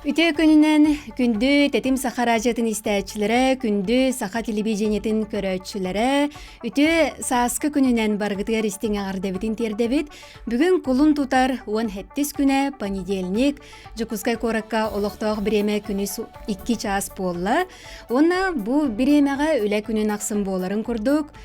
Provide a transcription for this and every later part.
Үтө күнінен күнді тетим сахаражатын истәчілері, күнді саха телевидениетін көрөтчілері, үтө сааскы күнінен барғытығар істеңе ағардабетін тердебет, бүгін кулун тутар 17 күні понедельник, жүкізгай коракка олықтауық біреме күніс 2 час болла. Онна бұл біремеға үлі күнін ақсын боларын күрдік.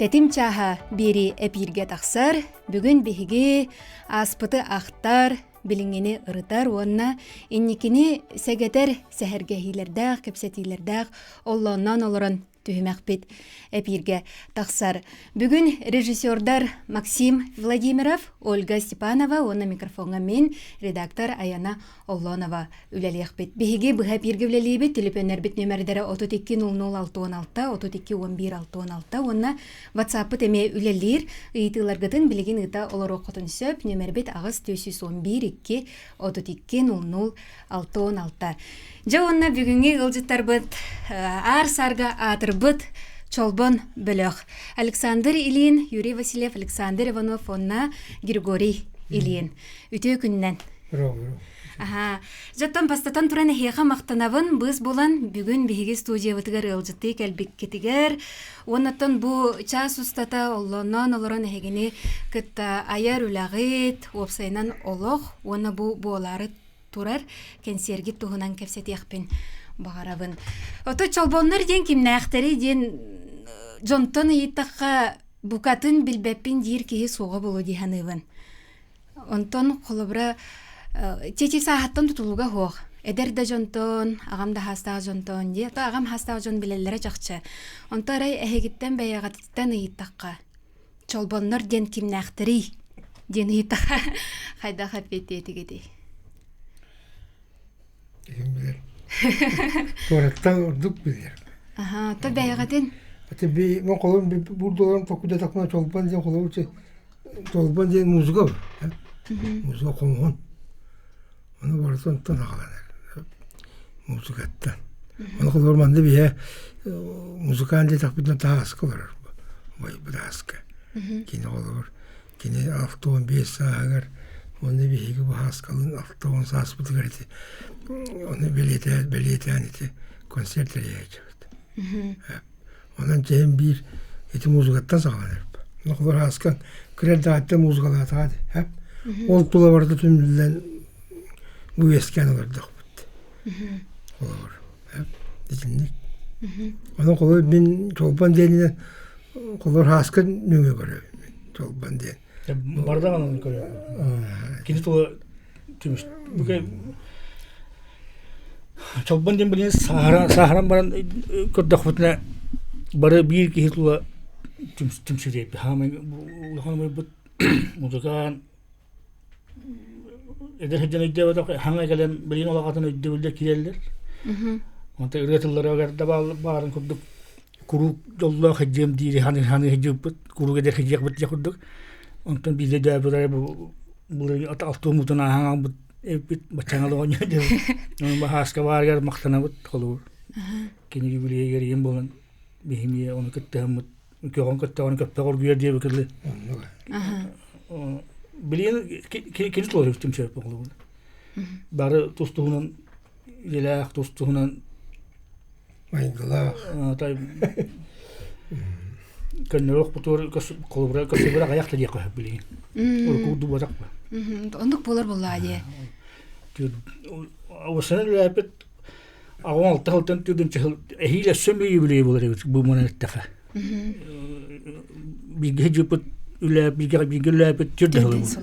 Тетим чаха бері әпирге тақсар, бүгін бігіге аспыты ақтар, билингени ырытар, онна инникини сәгетер сәһәргәһиләрдәг, кепсәтиләрдәг, оллоннан олорон түһүмәкпит әпирге тақсар. Бүгін режиссердар Максим Владимиров, Ольга Степанова, онна микрофонға мен, редактор Аяна Оллонова үләліяқпит. Бігіге бұға әпирге үләлейбет, телефоннарбет нөмірдері 32-00-616, 32-11-616, онна WhatsApp-ы тәме үләлейр, ұйтыларғытын білеген ұта олар оқытын сөп, нөмірбет ағыз 211-32-00-616. Жа онна бүгінге ғылжыттар бұд, ар сарға атыр бұд, чолбон бөліқ. Александр Ильин, Юрий Васильев, Александр Иванов, онна Григорий Ильин. Үтө күннен. Жаттан бастатан туран әхеға мақтанавын, біз болан бүгін бігіге студия ватыгар ғылжытты кәлбік кетігер. Оннаттан бұл час ұстата олонан олоран әхегіне күтті аяр үлағыт, опсайнан олық, оны бұл болары турар кәнсергі туғынан кәпсет яқпен бағарабын. Ото чолбонлар ден кемні әқтері ден жонтон иеттаққа бұқатын білбәппен дейір кейі соға болу дейханывын. Онтон қолыбыра тетек сағаттан тұтылуға хоқ. Әдерді жонтон, ағамда хастағы жонтон де, ағам хастағы жон білелері жақчы. Онта арай әхегіттен бәйағаттан иеттаққа. Чолбонлар ден кемні әқтері ден иеттаққа қайда қапетті етігеді. Bilir. Tuvalettan orduk bilir. Aha, tabi ayagadın. Hatta bir ben kolum burada olan tokuda takma çolpan diye kolum çolpan diye müzika var. Müzika konuğun. Onu varsan tanıklar. Müzikattan. Onu kolum manda bir müzikan diye takbiden daha askılar. Vay bu da askı. Kine olur. Kine afton bir sağır. Onu bir higi bu haskalın afton sağıspıtı gareti. Onu belediyetaneti konserleri yapacak. Ondan cem bir eti muzgattan sağlanır. Ne kadar haskan kredi dağıtta muzgalar hadi hep. Oltular vardı tümden bu esken olurdu. Olur. Hep dinlik. Onun kolay bin çolpan denine kolay haskan nüme görüyor. Çolpan den. Bardağı onu görüyor. Kinit o tümüş. Bu kay Çolban den bilin Saharan baran kördakfetne barı bir ki hitula tümsüreyip hamen bu hanım bu muzakan eder hecen ödde hangi gelen bilin olaqatın ödde kireller. Onta üretilere agar da barın kördük kuru yolla hecem diye hani hecep kuru eder hecek bit yakurduk. Ondan bizde de böyle bu altı mutuna hangi bit bacanalı oynuyor. Bahas kavargar maktana bit olur. Kini gibi yeriyim bolan bihimiye onu kıttım. Köyün kıttı onu kıttı orguya diye bakırlı. Biliyen kini olur tüm şey olur. Barı tostuğunun ilak tostuğunun Mayındılar. Tabii. Kan yok bu kolubra kasıbra ayakta diye koyup biliyen. Orku dubarak mı? Onduk bolar bolladı. O sene lepet ağam alttan tüdün çıl ehiyle sömüyü bile bolar bu monettafa. Bir gece put üle bir lepet tüdün olur.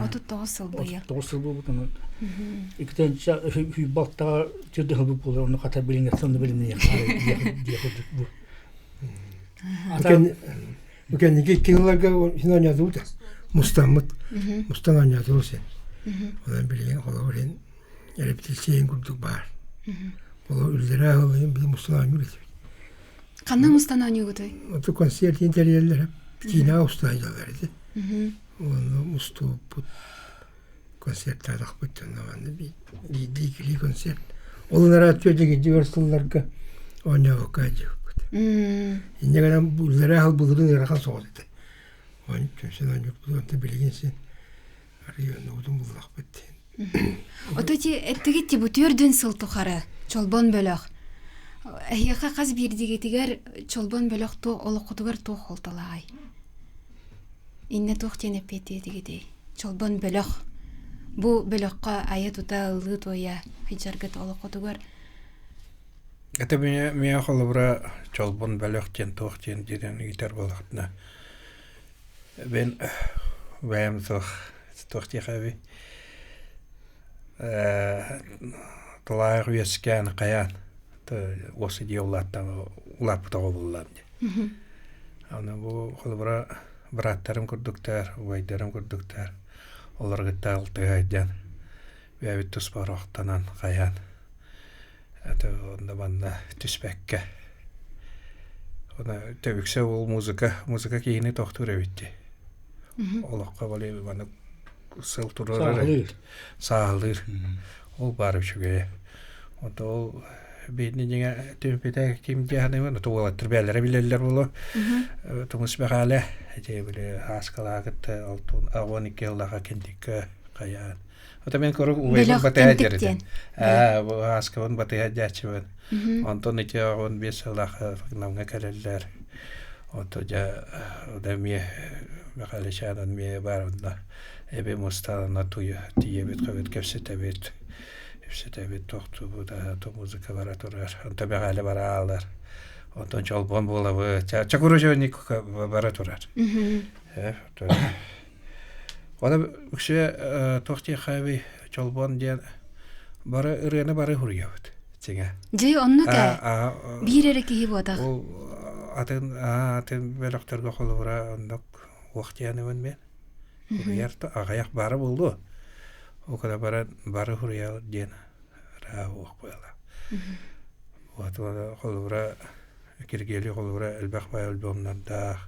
Otu tosal bu ya. Tosal bu tamam. İkten hü balta tüdün olur bolar onu kata bilin sonunda bilin diye bu. Bu kendi kilolarga hinan yazdı da. Mustamut. Mustan yazdı o sen. Ondan bilin olur. Reptilseyin kurduk var. Ola ülzere ağlayın bir Mustafa yürütür. Kanna Mustafa yürütür? O konser interiyerler hep Kina ustaydılardı. Onu Mustafa konserler akbıttı. Bir dikili konser. Onlara atıyordu ki diversonlarga oynuyor okuyacak. Ne kadar bu ülzere ağıl bulurun rakan soğudu. Onun kimse de yok. Bu da bilginsin. Arıyor ne oldu bu akbıttı. Оточи эттигитти бутүрдүн сылтухары чолбон бөлөк. Эхиха каз бирдигетигер чолбон бөлөк то олокутугар то холталай. Инне тох тенеппети дигидей. Чолбон бөлөк. Бу бөлөккө ая тута ылы тоя хижаргыт олокутугар. Это меня холобра чолбон бөлөк тен тох тен деден гитар болатна. Ben вэм toch тихави. Талайг вескән каян. Осы диоллаттан улап табыллам. Аны бу холобра браттарым күрдүктөр, вайдарым күрдүктөр. Оларга талтыгайдан. Бәбит туспарактан каян. Это онда банда түспәккә. Она тәвиксә ул музыка кийини тохтур битти. Олакка бали бана сыл турар. Саалыр. Ол барып чүгә. Онда ол бедни дигә төпетә ким дигәне мен тугала төрбәләре биләләр булу. Тумыс бәгалә. Әҗә биле хаскалагыт алтын агоник еллага кендик каян. Ота мен көрүк уйбан батая дерден. Бу хаскавын батая дячыбын. Антон ите он бесалах намга калелләр. Ото ja odamie мәкалешадан ме барында. Эбе мустана туя тиебет кабет кепсетебет. Кепсетебет тохту буда то музыка бара турар. Анта мәкале бара алар. Антон чолбон булабы. Чакурожоник бара турар. Ona ukşe tohti xavi çolban diyen bara ırığına bara huruyavut. Çenge. Jey onnu ka. Bir ere ki boda. O atın belaktarga xolura ondak vaqt yani ben. Huruyarta ağayak bara buldu. O kadar bara huruyavut diyen ra vaq boyala. Vaqtda xolura kirgeli xolura elbaq bayal bomnanda.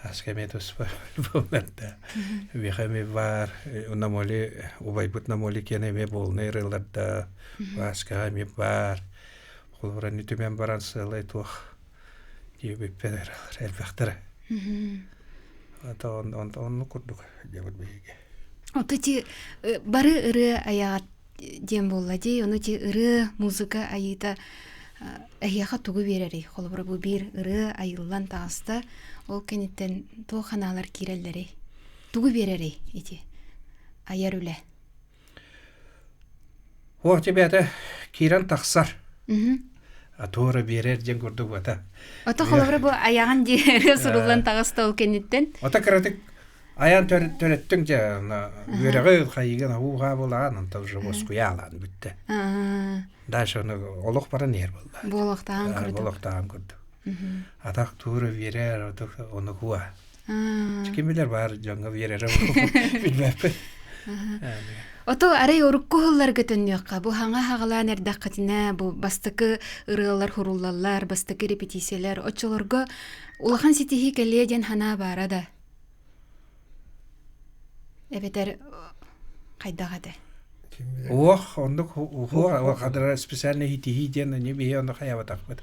Askametos bolanda. Vihame var unamoli ubaybut namoli kene me bolne relarda askame var. Xolora nitümen baran sılay tox diye peder elbaqtara. Ata onu kurduk debut bege. Оточи бары ыры аягат дем боллади, оны ти ыры музыка айыта Эхиаха тугу берери. Холбура бу бир ыры айыллан тааста ол кенеттен тооханалар киреллери. Тугу берери ити. Аяр үле. О тебе кирен тахсар. Атора берер ден көрдүк бата. Ата холбура бу аяган ди суруллан тааста ол кенеттен. Ата кратик аян төрөттүң же береге кайган ууга болган анда уже боскуялан бүтте. Дальше оны олох бара нер болду. Болохтан көрдүк. Болохтан көрдүк. Атак тууру берер, оны хуа. Кимилер бар жаңга берер. Билбеппи. Ото арай оруккуулар көтөннөкка бу хаңа хагалан эрдаккатина бу бастыкы ырыалар хуруллалар, бастыкы репетициялар очолорго улахан ситихи келеден хана барада. Эбетер кайдагады. Ох, ондук хуа кадра специально хитиден не бие ондук хаява такпыт.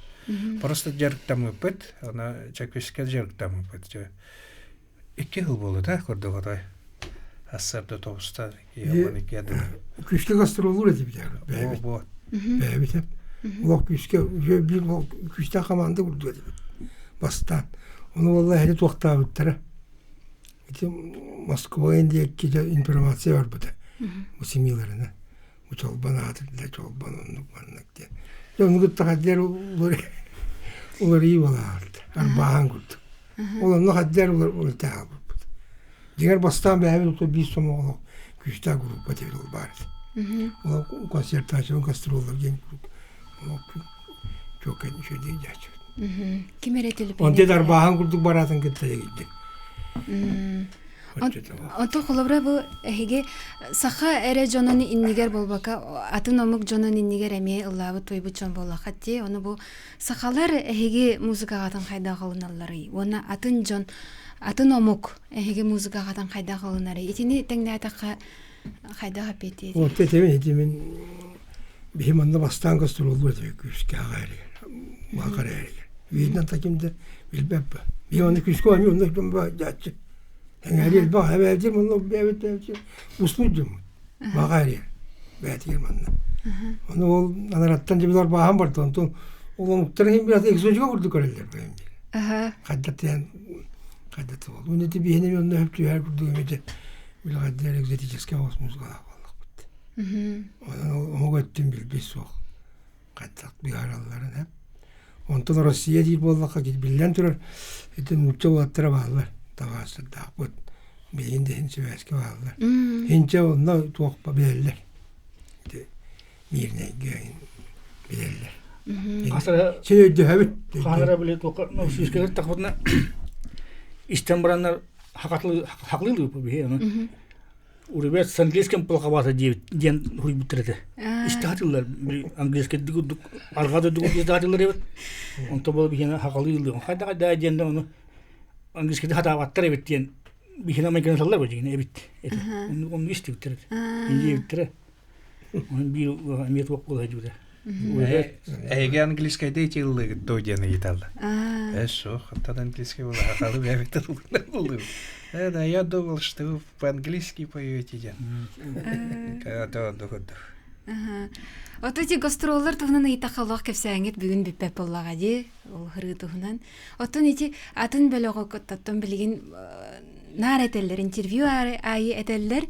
Просто жарыктам өпөт, ана чаквишке жарыктам өпөт. 2 жыл болду да көрдүк отой. Ассарда тобуста яман экеди. Күчтө гастролур эти битер. Бо. Битер. Улак күчкө бир күчтө команда курду. Бастан. Onu vallahi hele toqta bittire. Moskova indiyeki informasiya var bu da. Bu similarına. Bu çolban adırda çolban onluk varlık diye. Onu gıttakadlar olur iyi olardı. Arbağan kurdu. Onun kadar olur tabi. Diğer bastan bir evvel bir sonu onu güçta grup batıyor vardı. O konsertasyon gastrollar gen grup. Çok endişe diyecek. Kim eretilip? Onda da arbağan kurduk baratın gittiğe gittik. Ото холобра бу эһиге саха эре жонон иннигер болбака атын омук жонон иннигер эме ыллабы тойбу жон боллакат те ону бу сахалар эһиге музыкагатан кайда калыналары оны атын жон атын омук эһиге музыкагатан кайда калынары итини теңнатакка кайда капети о тетемен бихиманда бастан гастролду деп күшкө агайры макарай видно такимде билбеп би оны күшкө ами оны думба жачы Engel bak haberdir bunu evet usludum. Bakar ya. бәтигер манна. Оны ол анараттан жебилар бахан барды. Онтон ол оңуктарын biraz экзотика курдук көрелер бәйм. Аха. Каддаттан каддаты бол. Оны да бихене мен оны хөптү һәр курдук эмеде. Бил каддер экзотический ос музыка болдук. Оны өттүм билбес сок. Каддат бигаралларын һәп. Онтон Россия дейт боллакка кит билен турар. Этен мучча ваттыра баалар. Тавасы да бут. Бейинде хинче вәскә баалар. Хинче онна туакпа белелер. Мирне гәйн белелер. Хасара Сен өйдө һәбит. ханара билет тока ну сискер такбытна истен бараннар хаклылы бу бе аны. Урбет с английским плоховато ден хуй битрде. Истатылар английский дигук аргада дигук истатылар эбит. Онто бол бихена хаклылы. Хада да ден оны английский хата ваттыр эбит ден бихена мекен саллар бу дигене эбит. Onu исти битрде. Инде битре. Он бир амет вак бол хажуда. Эге английский дейтилы доден италда. Эшо, хатта английский был, а халы бәбетер булды. Да, я думал, что вы по-английски поете. Когда доходу. Ото ти гастроллар туһунан ыйтахаллах кепсәңит бүгүн биппеп боллага ди, ол хыры туһунан. Ото нити атын бөлөгө коттаттан билген нар этеллер интервью айы этеллер,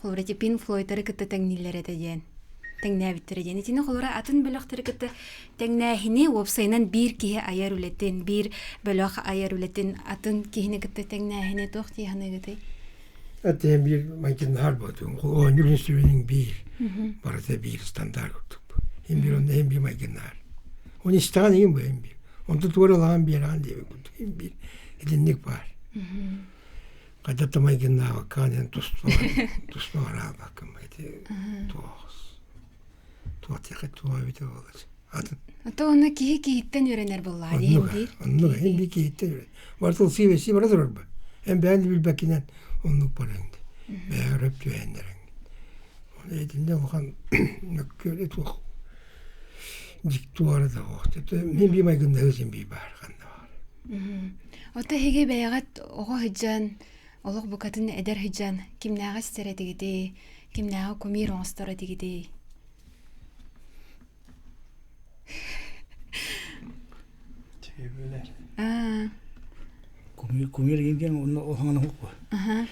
холрети Pink Floyd-ары кытта теңнилер этеден. Теңнәбиттер дигән. Итине холора атын бөлөктөр кытта теңнәһини вебсайнан бир кие аяр үлеттен, бир бөлөк аяр үлеттен атын киһине кытта теңнәһини тохти ханы гыты. Атем бир макин харбат. Ол университетин бир. Барата бир стандарт туп. Им бир онда бир макин нар. Он истаган им бир. Он тут варалан бир ан деп. Им бир. Эдинник бар. Кадатта макин нар канен туспара бакым эти. Туатык туабите болот. Ото оны киһиттен үренер боллар инди. Онну инди киһиттен. Бартыл сибеси барадыр ба. Эм бән билбекинен онну барынды. Бәреп түендерен. Оны эдинде охан нөккөле тух. Диктуары да вакыт. Мен бимай гында өзүм би бар ганда бар. Ото хеге бәягат ого хиҗан, Олог букатын эдер хиҗан, кимнәгә стеретигеди, кимнәгә кумир онстаратигеди. Kumir ingen onu hangana hukku.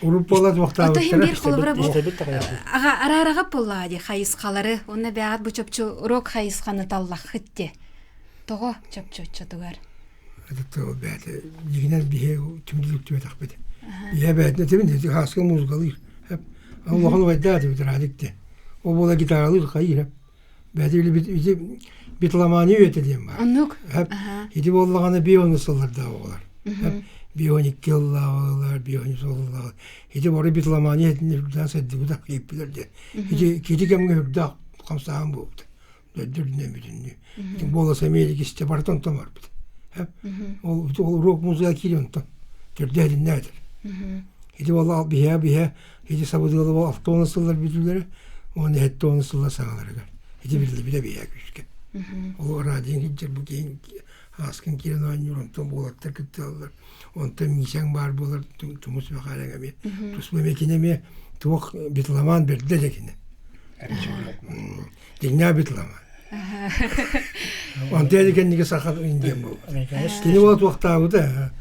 Уруп болот вакта. Ото хим бир холбура бу. İstebet takaya. Ага арарага боллади хайыскалары, оны бәгат бу чөпчө урок хайысканы таллах хитте. Того чөпчө тугар. Это бәте. Дигенен бие түмдүк түбе такбет. Бие бәтне тебин хаска музыкалы. Хеп. Аллахын вайда деп радикте. О бола гитаралы кайыр. Бәте бит битламани өтедем бар. Онук. Хеп. Иди боллаганы бионы сылларда олар. Хеп. Бионик келлалар, бионик соллар. Иди бары битламани этне сәдди буда кипилерде. Иди кидигемге үрдә камсаан булды. Дөддүрне бидинне. Иди бола самелик исте бартон томар бит. Хеп. Ол рок музыка киренто. Төрдәдин нәдер. Иди бола бия, иди сабыдылы автонусылар бидүләре. Оны хеттонусылар сагаларга. Иди билде бия күшкә. Ол радио гиджер бу кийин аскын кирен ойнур, том болаттар кытталар. Онта мисяң бар болар, тумус бакалага ме. Тусбы мекенеме тук битламан берде декене. Дигна битламан. Онта декенниге сахат индем бу. Кини вот вактагыда.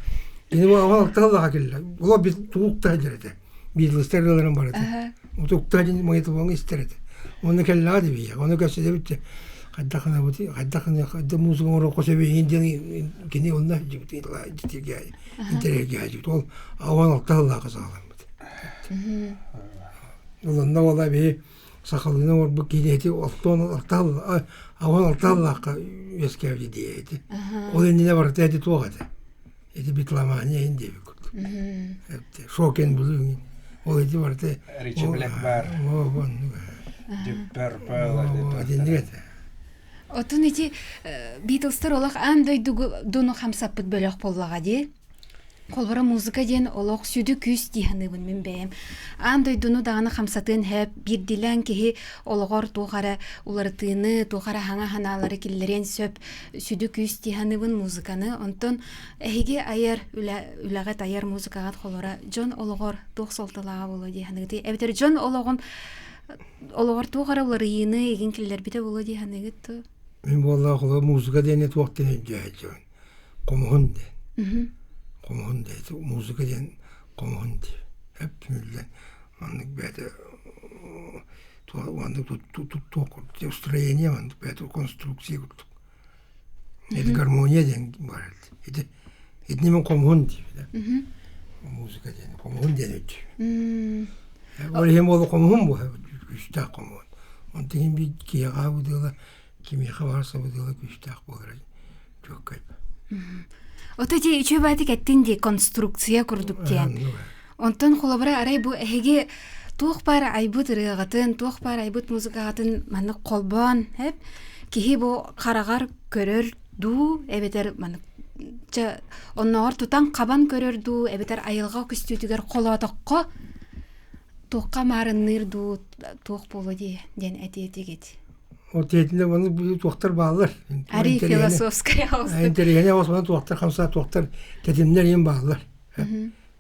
Кини вот вактагыда келе. Була бит туукта жерде. Битлстерлерин бар эте. Туукта дин мойту боң истерде. Оны келлады бия. Оны көсөдө битте. Каддахана бути, кадда музыка мора косебе инден кини онда жибти ла житиге. Интереге жибти. Ол аван алталла казалам бути. Онда вала бе сахалына бар бу кинети алтон алталла, аван алталла ескевди диети. Ол эндине бар тети тугады. Эти битламания инде бикут. Шокен булуң. Ол эти бар те. Ричи Блэкбар. Диппер Пэлла. Отун ити Битлстар олақ андай дуну хамсаппыт бөлөк боллага ди. Колбара музыка ден олақ сүді күс диханыбын мен бәйім. Андай дуну дағаны хамсатын хэп бир дилен кеhi олғар туғара улартыны, туғара хана ханалары келлерен сөп сүді күс диханыбын музыканы. Онтон әйге айар, үләғат айар музыкағат колбара Джон олғар туқ солтылаға болу диханыбы. Әбетер Джон олғын олор тугара йыны еген киллер бите боло ди ханыгыт. Мен болла кола музыка дене туактен жайжон. Комон де. Комон де. Музыка ден комон де. Hep tümülden. Anlık böyle anlık tut stроение anlık böyle konstrüksiye kurduk. Edi garmoniya den var. Edi men komon diye. Muzika den komon den ötü. Öyle hem oldu komon bu. Güçte komon. Onun için bir kiyaga bu diyorlar. Kimi varsa bu diyorlar güçte olur. Çok kayıp. Ото ти үчө бати кеттин ди конструкция курдук диен. Онтон холобара арай бу эге туох бар айбут рыгатын, туох бар айбут музыкатын маны колбон, хеп кихи бу карагар көрөр ду, эбетер маны ча оннор тутан кабан көрөр ду, эбетер айылга күстүтүгөр колотокко туокка марынныр ду, туох боло ди ден этетигет. O teyitinde bana bu doktor bağlar. Ari filosofiskaya olsun. Enteriyene olsun doktor kamsa doktor dedimler yem bağlar.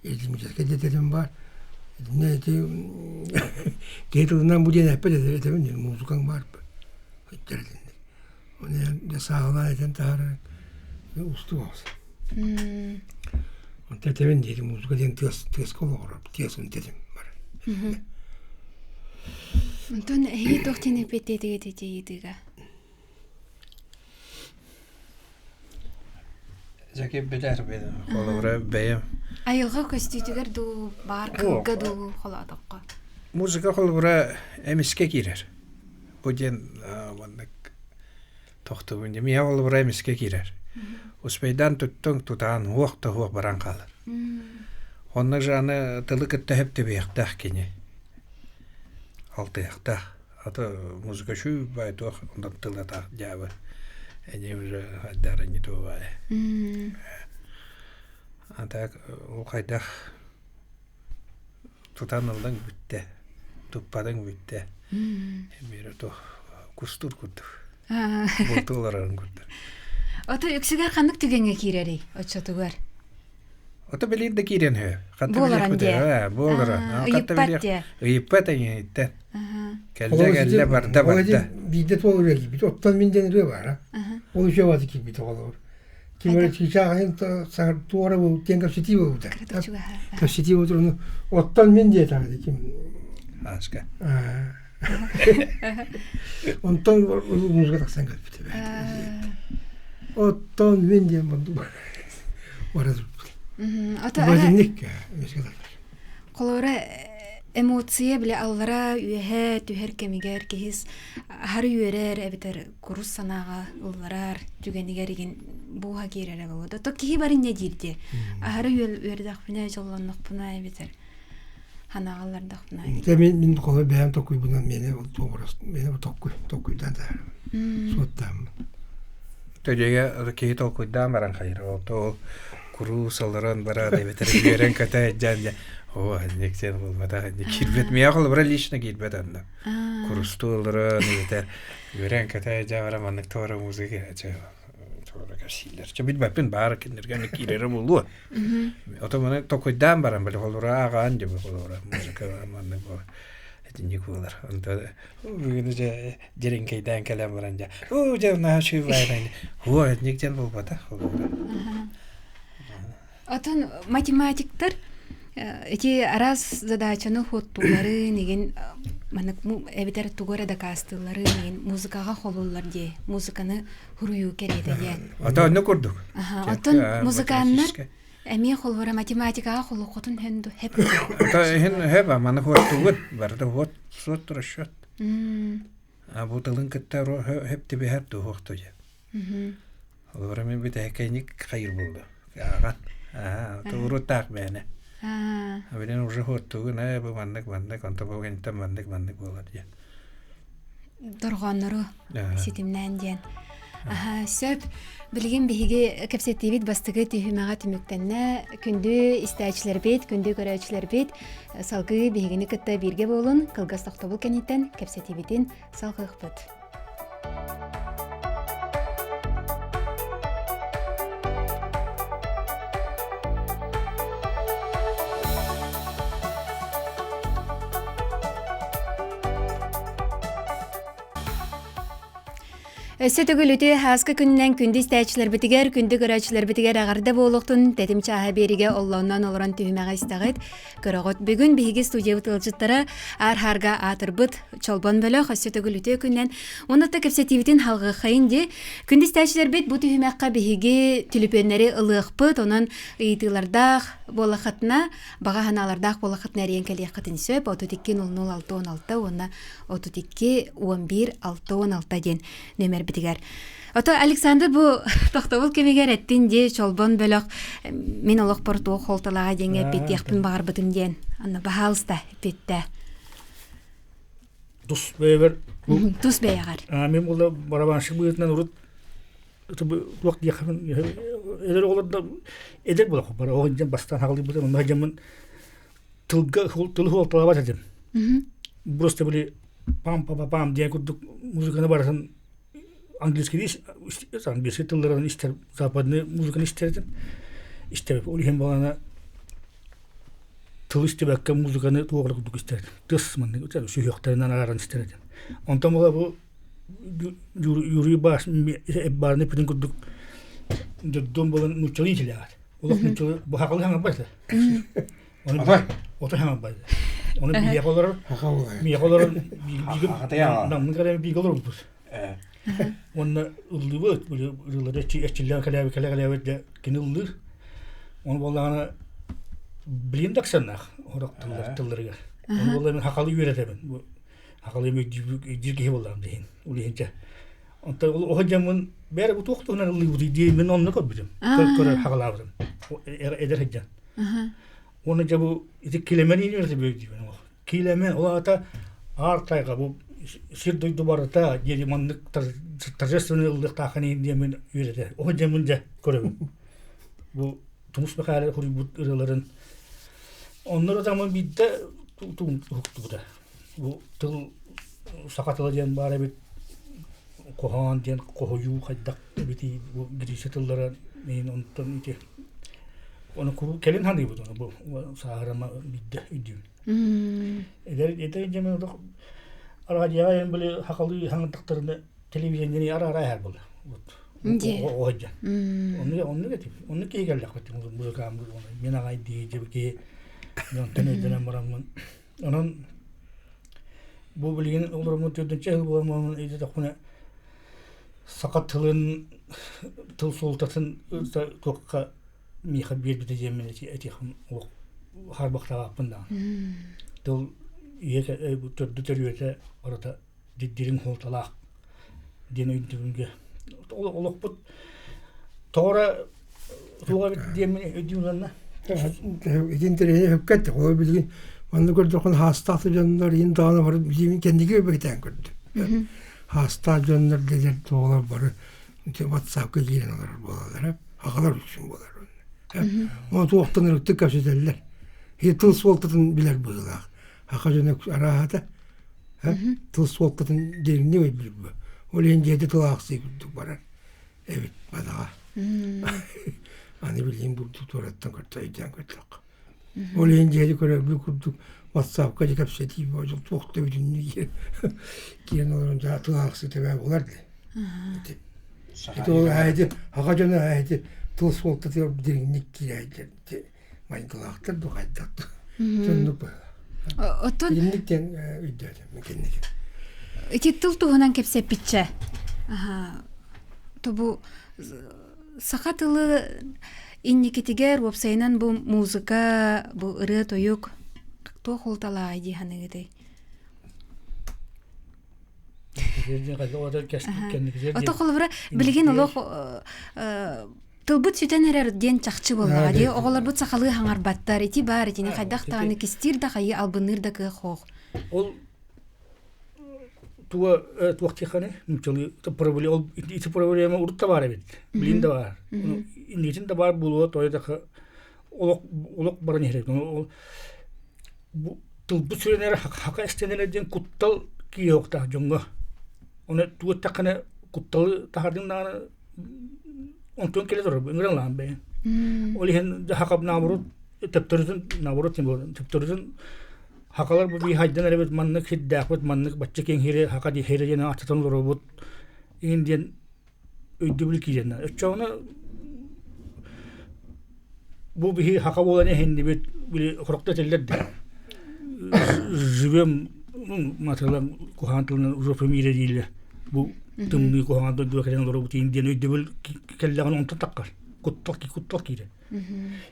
Elimizde dedim var. Ne diyor? Getirdiğinden bu diye hep dedi. Dedim muzikan var. Getirdiğinde. Onu da sağlığa eden tarih ve ustu olsun. Onu dedim dedi muzika diye test kolu diyorsun dedim var. Онтон эги тохтин эпететиге тетейдига. Жаке билер бедем. Холора бейем. Айылга көстүтүгөр ду бар кылга ду холатакка. Музыка холора эмиске кирер. Бу ден вандак тохту бинде ми холора эмиске кирер. Успейдан туттың тутан уақта хуак баран калыр. Онна жаны тылы кытта хеп тебияктах кене. Алтыяқта. Ата музыка шу байтуақ ондан тылата жабы. Әне уже аддары не туғай. Ата ол қайдақ тутан алдан бүтті. Туппадан бүтті. Емері туқ кустур күрді. Бұлтыларын күрді. Ата өксігер қандық түгенге кирери, отшатугар. Ата белирде кирен хө. Боларан де. Боларан. Ыйыппат де. Ыйыппат әйеттен. Кәлде барда. Bizde tuğra gibi. Ottan binden rüya var. Onu şey vardı ki bir tuğra. Kimere çiçeğin sağır tuğra bu tenga siti bu da. Ka siti bu onu ottan binden tabii kim. Aşka. Ondan muzga taksan kalpti. Ottan binden bu. Varız. Ата Vazinlik ya. Mesela. Колора эмоция биле аллара үһэ түһэр кемигер кихис хар үерер эбитер курус санага улларар түгенигерген буга кирере болду. То кихи барын не дирди. Хар үердак бине жоллоннок буна эбитер. Ханагалардак буна. Мен коло бәм токуй bundan meni toğras. Meni tokuydan da. Sotam. Төҗәгә кеһит ол куйдан баран хайыр. Ол куру салларан бара дебетер берен ката җан. О, нектен булмада. Кирбет мия кыл бара лично кирбет анда. Курустулары нетер. Берен ката җавара маннык тора музыка ача. Тора кашилер. Чабит бапен бар киндерген кирере булду. Ото менә токуйдан баран бер холора аган дип холора музыка маннык бар. Этинди кулар. Анда бүгүн же жеренкейден келем баранжа. О, жана шу байран. О, нектен булбада. Атын математиктер эти раз задачаны хоттулары неген манык эбитер тугора да кастылары неген музыкага холуллар де музыканы хурую кереде де. Ата не көрдүк. Атын музыканнар эми холвара математикага холу котун хенду хеп. Ата хеп маны хоттугут барды хот сотра шот. А бу тылын кеттер хеп тебе хеп ту хоттуя. Олора мен бит экеник кайыр булду. Аган. Туру так бене. Абиден уже хоттугу на бу мандык конто богенте мандык болот я. Доргоннору ситимнен ден. Сөп билген биһиге кепсеттебит бастыгы түйүмага түмүктенне күндү истәчләр бит, күндү көрәчләр бит, салгы биһигени кытта бирге болун, кылгас тохтобул кенитен кепсеттебитин салгыкпыт. Сөтөгүлүтү хаска күннен күндү истәчләр битигер, күндү көрәчләр битигер агарда болуктун тетим чаһа бериге оллоннан олорон түһмәгә истәгыт. Көрөгөт бүгүн биһиге студия тылжыттары архарга атырбыт чолбон бөлө сөтөгүлүтү күннен онутта кепсетивитин халгы хайынди күндү истәчләр бит бу түһмәккә биһиге түлүпөннәре ылыгпыт, онон ыйтылардах болахатна, бага ханалардах болахатна рен калиякатын сөп 32 онна 32 11 616 ден нөмер битигер. Ото Александр бу тохтобул кемегер эттин де чолбон бөлөк мен олох порту холталага деңе бит яхпын багар бытым ден. Анна бахалста битте. Тус бейбер. Тус бейгар. Мен болда барабаншык буйтынан урут туак яхын эдер оларда эдер болак бар. Огын бастан хагылды бутан онда жамын тылга холталага батадым. Просто были пам ден курдук музыканы барасын английский тылларын истер, западный музыканы истер, олихен балана тыл истебәккә музыканы тугры курдук истер. Тыс мынны сүйөктәреннән аран истер. Онтан була бу юри баш барны пидин курдук дом болан нучылычлар. Олар нучылы бу хакылы хаңа башлы. Ота хаңа башлы. Оны бияколар, бияколар бус. Оны уллыбыт, уллары чилләр каләбә кинуллы. Оны боланы блиндаксаннах, орак тылларга. Оны боланы хакалы үйрәтәмен. Хакалы җиргә булам дигән. Улыенча. Онта ул хаҗамын бәре бу токтугынан уллы ди мен онны көбидем. Көрәр хакалабым. Эдер хаҗа. Оны жабу ити килемен инерде бөйди. Килемен олата артайга бу сирдой дубарата жери мандык торжественный ылдык таханы демен үйрәтә. О жамынжа көрәбем. Бу тумус бакалар хурибут ырыларын. Оннары заман бидде тум хуктуда. Бу тыл сакатылы дигән бар бит. Кохан дигән кохою хаддак бити бу гиришетилләр мен онтан ите. Onu kuru kelin hangi bu Saharama bidde üdüm. Eder cemi odak aracıya yani böyle hakalı hangi televizyonda ara her buldu. O hocam. Onu getir. Onu ki geldi akıttı bu kamera onu. Mena gaydi diye ben tenedenen varamın. Onun bu bilginin olurumun tüdünçe bu amamın ede takuna sakatılın tıl soltatın kokka Miha bir biteceğim etihim o harbakta yapında. Dol yeke bu türlü orada diddirin holtalak dene ündüğünge. Olak bu tora ruğa bitdiğim ödüyorlar. İkinci hükket o bilgin. Bana gördüğün hasta canlar yine dağına var bizim kendi gibi bekleyen gördü. Hasta canlar dediler doğalar var. WhatsApp'a giren olar hep. Hakalar için bolar. Ama tuğaktan ırktık kapsederler. Tıl soltatın biler bığılak. Haka jönök arahata. Tıl soltatın derini bilir bu. Oleyin jedi tıl aksı güldük barar. Evet, badağa. Hani bileyim bu tuturattan kırta eden kırtlak. Oleyin jedi görebilir kurduk. WhatsApp'a kapsediği bu hocam tuğakta bütünlüğü giren olunca tıl aksı tebek olardı. İşte o haydi, haka jönök haydi. Tıl soltatı derinlik gireydi. Mayınkılaqtır bu qaydaktı. Söndük böyle. Otun Derinlikten üddüydü mükemmel. iti tıl tuğunan kepsep bitçe. Bu sakatılı innikitiger websaynan bu muzika, bu ırı toyuk tuğ holtalaydı hanıgıday. Ото холбара билген олох тылбыт сүтен эрер ден чакчы болла ди оголор бут сакалы хаңар баттар ити бар итини кайдактаганы кистир да кайы албыныр да кох. Ол туа туактиханы мучалы проблема ол ити проблема уртта бар бит. Билин да бар. Иннитин да бар булуа тойда олок баран эрек. Бу тылбыт сүренер хака истенелерден куттал киёкта жонго. Onu tuottakana kuttalı tahardından onton kele durur. İngren lan be. Olihen hakab namurut teptoruzun hakalar bu bir hajdan evet manlık hiddakut manlık bacçıken hire hakadi hire jena atatan durur. индиен өйдөбүл киенна. Өчөөнө бу бихи хака болан эхенди бит били хорокта телдерди. Живем материалын кухантылын уже фамилия диле. Бу тымны куханты дөкерен дору индиен өйдөбүл келлеген онта таккар. Куттал кире.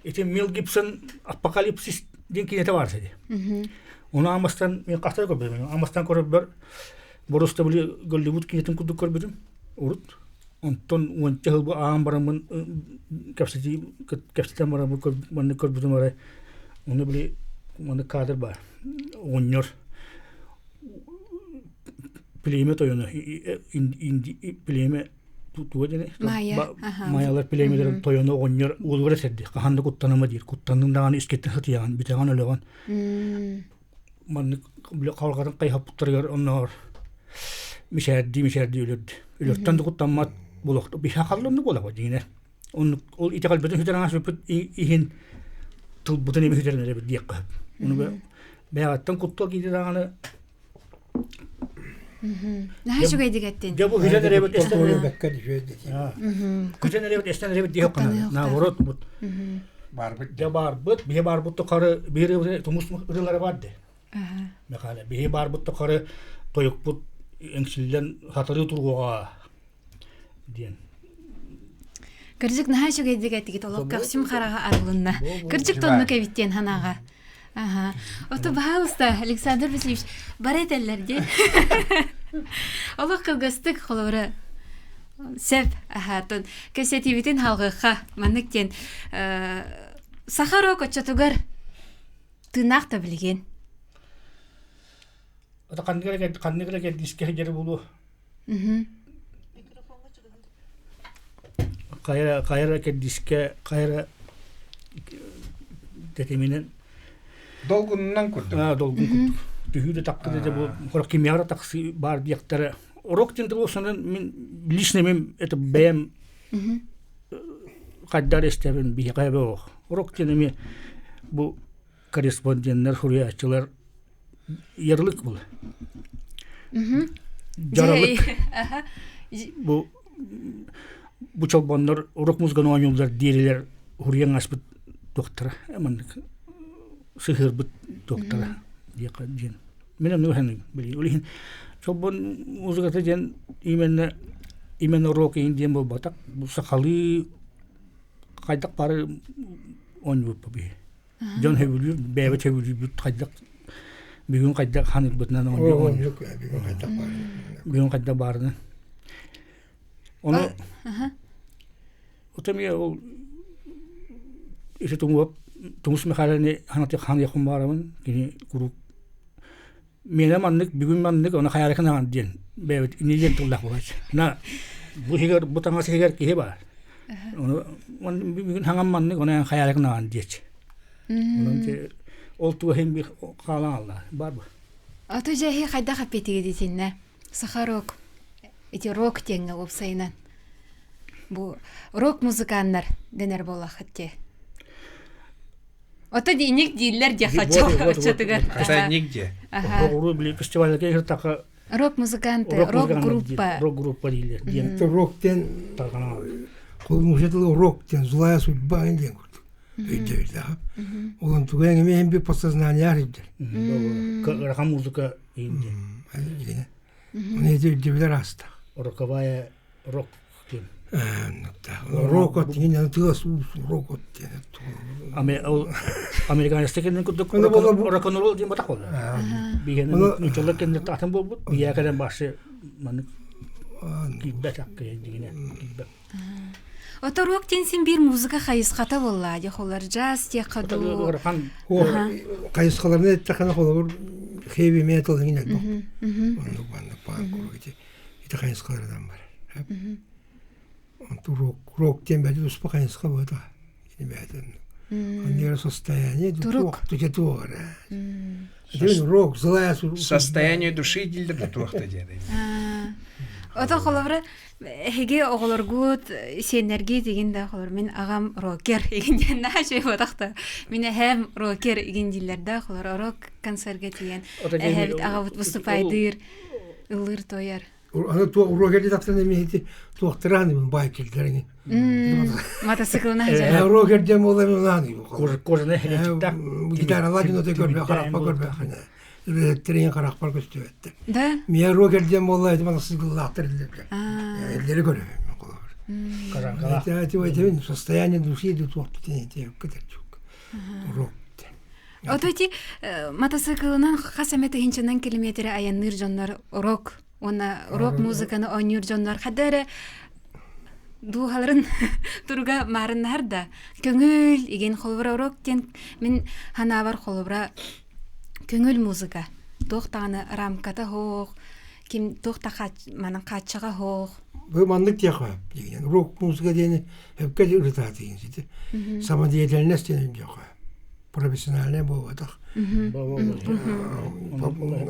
Эти Мел Гибсон апокалипсис ден кинете бар седи. Оны амастан мен кастай көрбөм. Амастан көрөп бер Боруста били Голливуд кинетин кудук көрбөдүм. Урут. Онтон ончал бу аам барамын капсити барамын көрбөдүм ара. Оны били маны кадр бар. Оннор племе тоюну инди племе тугадene маялар племелер тоюну оннор улгура серди. Каханды куттанама дейт. Куттандын даганы искеттен хатыяган битеган өлөгөн. Маны били калгарын кайхаптыргар оннор мишерди өлөрдү. Өлөртөн куттанмат болокту. Би хакаллымды болого дегене. Ол итекал бүтүн хүтөраңас бүт ихин тыл бүтүн эми хүтөрөнөр бир диек кап. Уну бягаттан куттал кийди даганы. Нахашуга дигеттен. Жабу хүтөрөнөр бит эстен. Бекка дишөйдү. Хүтөрөнөр бит эстен бит диек кана. На ворот бут. Бар бут, бие бар бут кары бири тумус ырылары барды. Мекале бие бар бут кары тоюк бут эңсилден хатыры тургуга диен. Кыржык нахашуга дигеттиги толок кахшим харага арылынна. Кыржык тонну кебиттен ханага. Ото баалыста Александр Васильевич баретеллерди. Олох кылгыстык холора сеп тон кесетибитин халгыга манныктен Сахаро кочотугар тынакта билген. Ата кандыгыра диске жери болу. Кайра ке диске кайра детеминен Долгуннан курдум. Долгун курдум. Түйүдө такты деди бу хорок кимияра таксы бар диектер. Урок тенде болсонун мен лично мен это бэм каддар эстебин би кайбы урок тенеме бу корреспонденттер хуриячылар ярлык бул. Жаралык. Бу чолбондар урок музыканы ойнолдар дирелер хуриян аспыт доктора. Амандык сыхыр бут доктора дияка ден. Менен нөхәнең били. Улин чолбон музыкаты ден именно урок индиен бул батак. Бу сакалы кайдак бары ойнуп би. Жон хевүлүр, бәбе хевүлүр бут кайдак. Бүгүн кайдак ханыр бутнан ойнуп. Бүгүн кайдак барды. Оны Утамия ол тумус мехаланы ханаты хан якын барамын кини курук менен маннык бүгүн маннык оны хаярыкын ан ден бебет инелен туллак болачы на бу хигер бутаңа хигер кие бар оны бүгүн ханган маннык оны хаярыкын ан дечи онун ол туген би калан алла бар бу аты жахи кайда хапетиге десинне Сахарок эти рок теңге опсайнан бу рок музыканнар денер болахатте. Ото дейник дейлер жахачатыгар. Ата нигде. Ору били фестивальге киртака рок музыканты, рок группа. Рок группа дейлер. Это роктен Таргана. Колмушетл роктен злая судьба инден курдук. Өйдөй да. Олон туган мен би подсознание арыдыр. Рахам музыка инде. Мне өйдөйлер аста. Роковая рок. Рокот деген тыгас рокот деген. Американстыкенен кудук рок-н-ролл дем батак болду. Бигенен нучолок кенде татын болбут. Биякерен башы маны киббек дегене. Ото рок тенсин бир музыка хайыската болла. Жохолар джаз текаду. Кайыскаларны эттекана холор heavy metal деген бу. Онду банда панк рок ите кайыскалардан бар. Рок тем бәді успокоенсқа болды. Они состояние рок злая состояние души дилдер туакта деді. Ото холовра хеге оголоргут сенерги дегенде холор мен агам рокер егенден наше бодакта. Мене һәм рокер егендиләрдә холор рок концертга тигән. Һәм агабыт выступайдыр. Ылыр тояр. Ana tuo urogeli tattan emiyeti tuoqtırani bunu baykilderini. Мотоциклына Urogeli olamıyorlar. Кожаный хречтак. Gitaralar yine de görmüyor, karakpar görmüyor. Ürettiğin karakpar gösteriyor. Да? Miye urogeli olaydı bana sıkıllahtır elleri. Elleri görüyorum. Казанкала. Это состояние души идут вот это çok. Урок. Ототи мотоциклынан хасамети хинчанан километр аянныр жоннор рок. Она рок музыканы ойнур жоннор хадары духаларын турга марыннар да. Көңүл иген холбра рок кен мен ханабар холбра көңүл музыка. Тохтаны рамката хох. Ким тохта манан качыга хох. Bu manlık diye koyup. Yani rock müzik diyeni hep kadar üretiyor işte. Sama diyelerine stenen diye koyup. Profesyonel bu adak.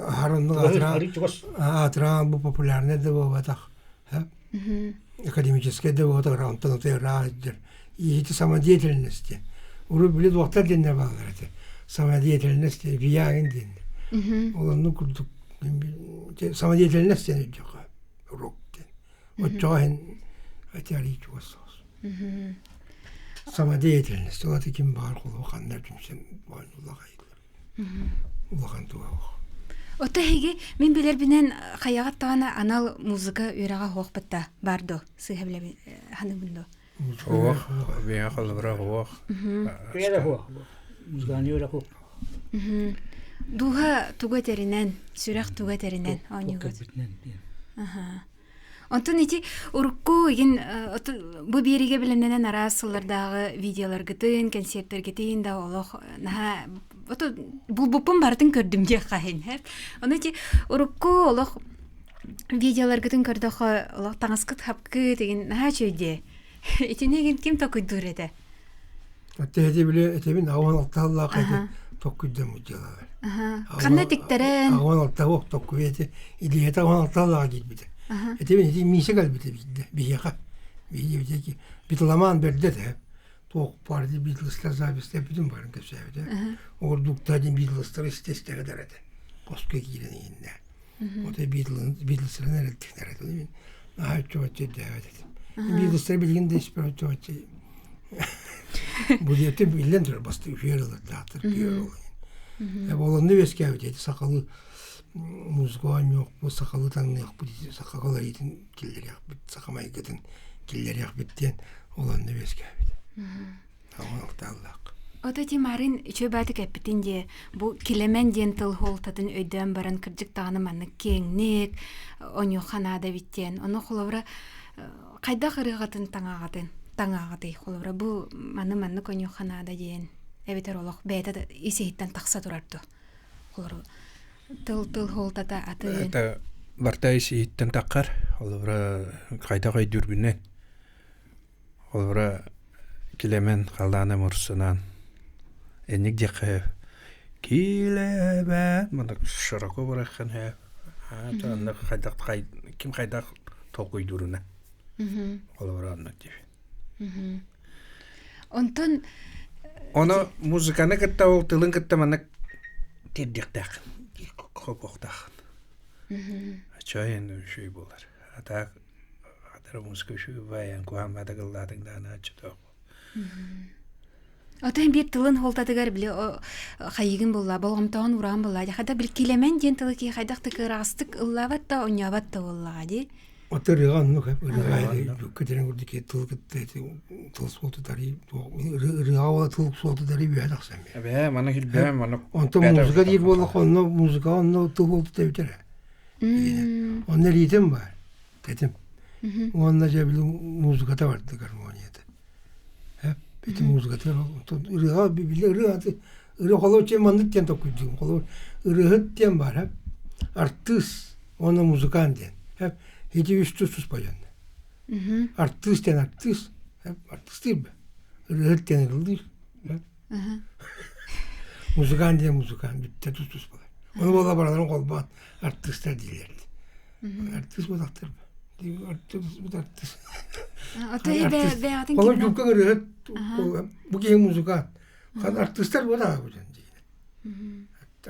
Harun'un atıran bu popüler ne de bu adak. Akademическое de bu adak. Ranttan öteye rahatdır. İyi ki sama diyelerine işte. Uru bile doktor dinle bağlar. Sama diyelerine işte. Viyagin dinle. Olanını kurduk. Sama diyelerine stenen diye koyup. Rock. Ocahen atari çuvasos. Sama diyetilin. Stolatı kim var kulu kanlar kimsen var ulagaydılar. Ulagan tuğa. Ота хиги мен билер бинен хаягат тагана анал музыка үрага хокпатта бардо сыхабле ханы бундо. Хоох, бия холбра хоох. Кеда хо. Музгани ора хо. Духа тугатеринен, сүрак тугатеринен онюгот. Аха. Онтон ити урукку ген бу бериге биленнен арасылардагы видеолар гытын, концерттер гытын да олох наха ото булбупун бардын көрдүм же кайын. Оны ити урукку олох видеолар гытын көрдөх олох таңаскыт хапкы деген наха чөйде. Итинеген ким токуйдур эде. Атеди биле этебин аван алталла кайды токуйдым жалар. Кандай тиктерен? Аван алтавок токуйети илиета аван алталла гитбиде. Etebin eti mise kalbite bildi. Bir yaka. Bir ki bitlaman berde de. Tok parti Beatles'lar zabiste bütün varın kesevde. Ordukta din Beatles'lar isteste kadar ede. Koska giren yine. O da Beatles'lar nerede nerede değil mi? Daha çok devet ettim. Beatles'lar bilgin de isper çok. Bu diyete bilindir bastı üfürler dağıtır diyor. Ya olan ne veskavde sakalı muzgoan yok, bu sakalı tanı yok, bu sakalı yitin killeri yok, bit sakamay gidin killeri yok bitten olan ne veskavde. Allah'ta Allah. Oda timarin çöbati kapitin diye bu kilemen diyen tıl holtatın ödem baran kırcık tağını manı kengnek, onu xanada bitten, onu xolavra kayda kırıgatın tangağatı xolavra bu manı onu xanada diyen. Evet olaq beyta da isehitten taqsa turardı. Xolavra tıl holtata atın. Ata bartay sihitten taqqar, olabra qayta qoy dürbünnen. Olabra kilemen qaldana mursunan. Enik diqe kilebe, mana şarako bırakın he. Ata anda qayda kim qayda toqoy duruna. Olabra anlatıyor. Ondan Onu muzikana katta o tılın katta mana tebdiktak. Kopoktak. Açayın şey bolar. Ata müzik şu bayan kuhamada gılladın dana açtı. Otan bir tılın holtatıgar bile o hayıgın bolla, bolğamtağın uğran bolla. Hada bir kilemen diyen tılı ki haydaqtı kırağıstık ıllavat da onyavat da bolla. Oturgan mı hep ırgaydı. Kötüren gördük tıl gitti. Tıl soltu dari. Irgava tıl soltu dari bir adak sen. Be mana hilbe mana. Onto müzik değil bolla onu müzik onu tıl soltu da bitir. Onlar ritim var. Dedim. Onunla cebil müzikata vardı harmoniyada. Hep bütün müzikata ırga bile ırga kolu çemandık diyen tokuydu. Kolu ırgıt diyen var hep. Artist onu müzikan diyen. Hep hiç üstüsüz bayan. Artist diyen artist. Hep artist değil mi? Irgıt diyen ırgıt. Müzikan diyen müzikan. Bitti üstüsüz bayan. Onu bolla baraların kolban artistler değillerdi. Artist bu daktır mı? Artist. Otayı be atın Kolu yukka ırgıt. Bu ki müzikan. Artistler bu da bu canlı.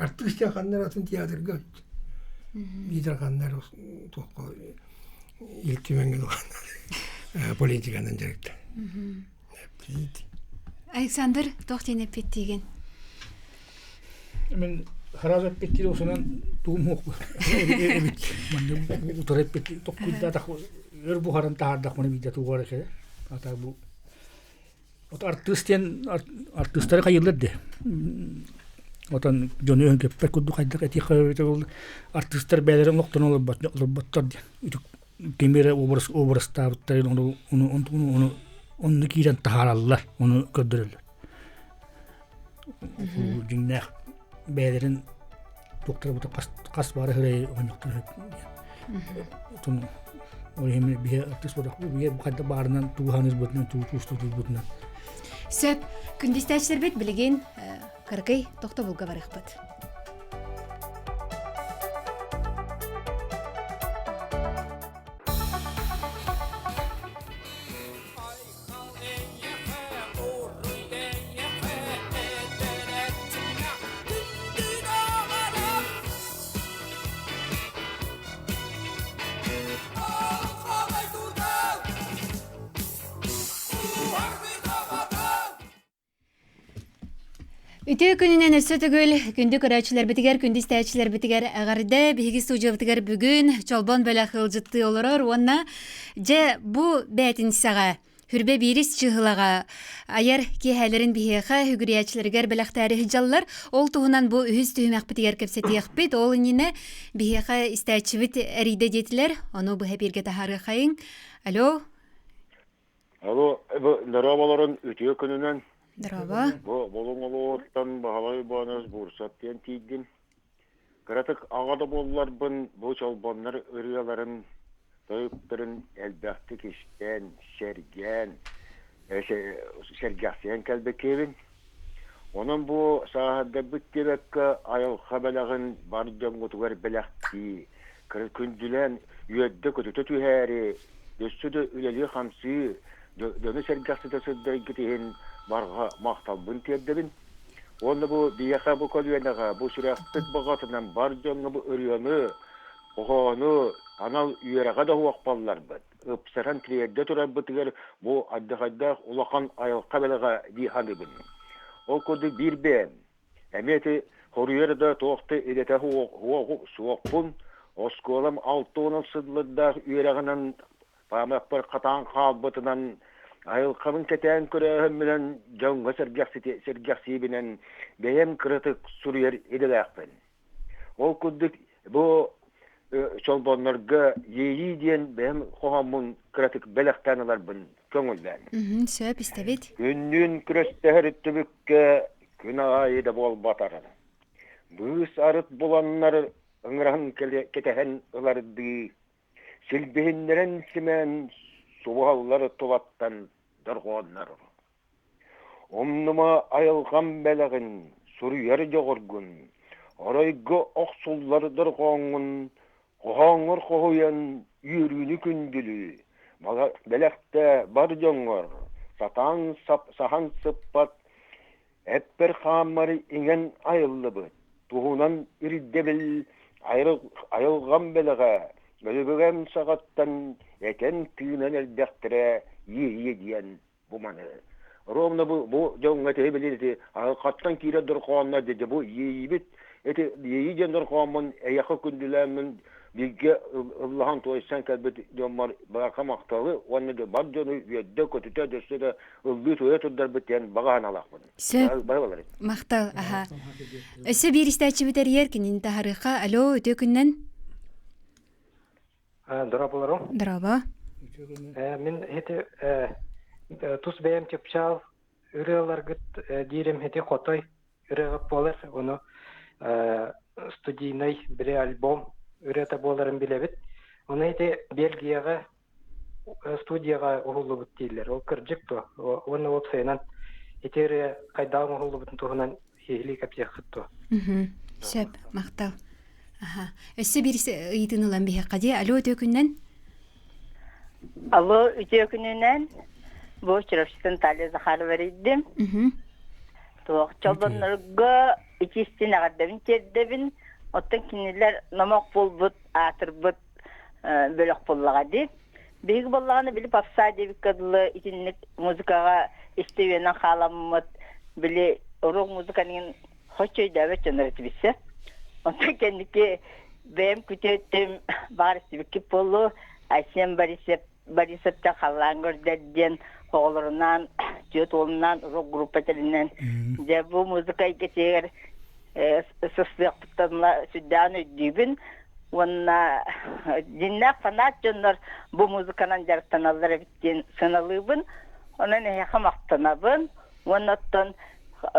Artist ya kanlar atın tiyatır göç. Bir de kanlar tokalı. iltimen politikanın direkte. Александр тохтен эппеттиген. Мен харазат петтир осынан туумук. Мен утарып петтир токкуда так өр бухаран таардак мына видео тугар эке. Ата бу артисттар кайылды. Отан жоны өңкеппер кудду кайдак эти хавет артисттар бәлерен локтон олып баттар. Кемере образ таптар onu kiren taharallar, onu gördürürler. Dinler beylerin doktor bu da kas var hırayı oynaktır. Tun o hem bir artist var. Bu kadar barından tuğhanız butnan tuğ. Söp, kündüztäçler bet bilген kırkay tokta bulga baraqpat. Үтө күнүнен өссө түгүл, күндү көрөчүлөр битигер, күндүз тәчилер битигер, агарды биги студия битигер бүгүн чолбон бөлө хылжытты олорор, онна же бу бәтин сага хүрбе бирис чыгылага аяр кехелерин бихеха хүгүриячилергер белактары хыжаллар, ол туһунан бу үһүс түһүмәк битигер кепсетиякпит, ол инине бихеха истәчибит эриде детилер, ону бу хепирге тахары хайын. Алло. Алло, дарабаларын үтө күнүнен Здорово. Болуңолуоттан баалай бааныз бурсаттен тийдин. Кыратык агада болларбын бу чолбоннар ырыаларын тойуптарын элбәхти киштен, сергәсен кәлбекебин. Onun bu sahada bittibekka ayol xabalagın бар жоңгутугар беләхти. Күндүлән үйәддә көтөтө түһәри, дөссүдө үлели хамсы, дөне сергәсте төсөддә гитен barga maqtalbın terdebin. Onu bu diyaqa bu kolyenaga bu süraqtık bağatından bar jonga bu örüyanı, oğonu, anal üyeraga da huaqpallar bud. Öpsaran triyerde turan butiger bu adda-adda ulaqan ayalqa belaga dihanibin. O kodu bir ben. Emeti horuyerda toqti edete huaqu suaqpun, oskolam altoğunun sıdlıda üyeraganan pamakbar qatan qalbıtınan Ayılqamın ketən körəhəm bilən jonga sergəxsi bilən bəyəm kırıtık suryer ediləqbin. Ol kudduk bu çolbonlarga yeyi diyen bəyəm qoğamın kırıtık beləqtanalar bin köngüldən. Söp istebit. Gündün kürəstəhər tübükkä gün ayı da bol batarır. Büs arıt bulanlar ıngıran ketəhen ılardı. Silbihinlərin simen suvalları tulattan darğanlar. Omnuma ayılgan belagın, suruyar joğurgun, arayga oqsulları darğangun, qoğanır qoğuyan yürünü kündülü, belakta bar joңgor, sahan sıppat, etber xamarı ingen ayıllı bud, tuğunan iridebil ayılgan belaga, Gölübügem sağattan eken tüyünen eldektere yiye diyen bu manı. Romna bu jonga tebilirdi. Kattan kire durqanna dedi bu yiyibit. Eti yiyen durqanmın eyaqı kündülemin bilge Allah'ın toysan kalbet jomar baqa maqtalı. Onu da bar jonu yedde kötüte döse de ıllı toya tuddar biten bagan alaqmın. Maqtal aha. Öse bir istäçi biter yerkinin taharıqa. Alo ötö künnen. Здорово. Здорово. Мен хете тус бәем тепчал үрелер гыт дирем хете хотой үрегә болар оны студийный бер альбом үрәтә боларын билебит. Оны хете Бельгияга студияга угылып диләр. Ол кырҗык то. Оны ол сенен хете кайда угылып тугынан хеликоптер хытты. Сөп мактал. Aha. Össe birisi ıytınılan bir hakkadi. Alo ötökünden? Alo ötökünden bu çırpıştın tali zahar verildim. Tuğ çolbanlarga ikisini ağırdabın terdabın. Otan kiniler namak bulbut, atır but, bölük bollaga di. Begi bollagаны bilip Afsa debik kadılı itinlik muzikaga isteyenen halamımız bili rock muzikanın hoşçoy davet jönörütü bisse. Ondan kendiki benim kütüttüm var istebik bolu Ayşem Barisep'te halan gördedden oğullarından, cüt oğlundan, rock grupatelinden de bu muzikayı geçer sıslıklıklarına süddan ödübün. Ona dinler fanat jönör bu muzikanın jarıtanaları bittiğin sınalığın. Ona ne yakamaqtanabın. Ondan